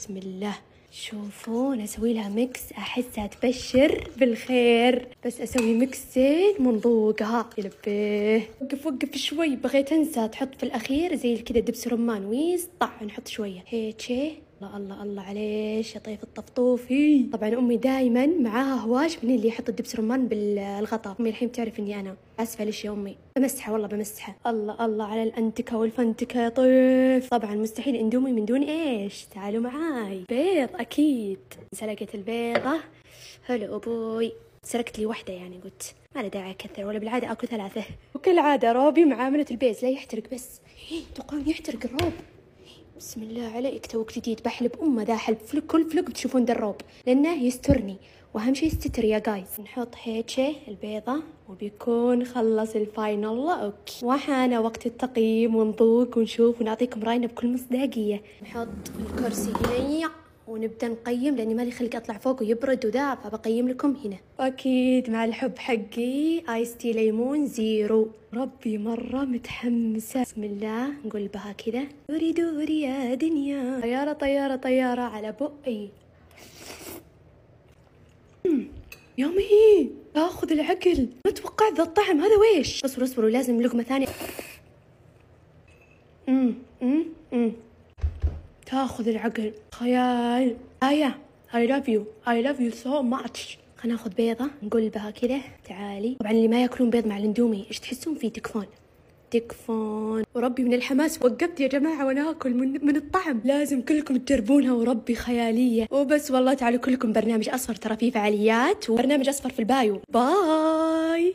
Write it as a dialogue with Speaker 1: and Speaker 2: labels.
Speaker 1: بسم الله. شوفوا أنا أسوي لها ميكس أحسها تبشر بالخير، بس أسوي ميكسين من ذوقها. يلبيه. وقف شوي، بغيت أنسى تحط في الأخير زي كذا دبس رمان ويسطع، نحط شوية هيك. الله الله الله عليش يا طيف الطفطوفي. طبعا أمي دايما معاها هواش من اللي يحط الدبس رمان بالغطاء. أمي الحين تعرف إني أنا آسفة ليش يا أمي، بمسحها والله بمسحها. الله الله على الأنتكة والفنتكة يا طيف. طبعا مستحيل اندومي من دون إيش، تعالوا معاي. بيض أكيد. سلقت البيضة. هلا أبوي. سلقت لي واحدة يعني، قلت ما له داعي أكثر، ولا بالعادة أكل 3. وكالعادة روبي معاملة البيز لا يحترق، بس توقعون يحترق الروب. بسم الله عليك، توك جديد بحلب أمه ذا حلب كل فلوق بتشوفون ذا الروب، لأنه يسترني، وأهم شيء يستتر يا جايز. نحط هيك البيضة وبيكون خلص الفاينل. أوكي، وحان وقت التقييم ونذوق ونشوف ونعطيكم رأينا بكل مصداقية. نحط الكرسي هنا ونبدأ نقيم، لأني مالي خلق أطلع فوق ويبرد وذا، فبقيم لكم هنا. أكيد مع الحب حقي آيس تي ليمون 0. ربي مرة متحمسة. بسم الله. نقول بها كذا دوري دوري يا دنيا، طيارة طيارة طيارة على بقي. يومي تاخذ العقل، ما توقعت ذا الطعم هذا. ويش؟ اصبروا لازم لقمة ثانية. تاخذ العقل، خيال. آية I love you so much. خلنا ناخذ بيضة نقول بها كذا تعالي. طبعا اللي ما ياكلون بيض مع الاندومي ايش تحسون فيه؟ تكفون. وربي من الحماس وقفت يا جماعة وانا اكل من الطعم. لازم كلكم تجربونها، وربي خيالية. وبس والله تعالوا كلكم برنامج اصفر، ترى فيه فعاليات وبرنامج اصفر في البايو. باي.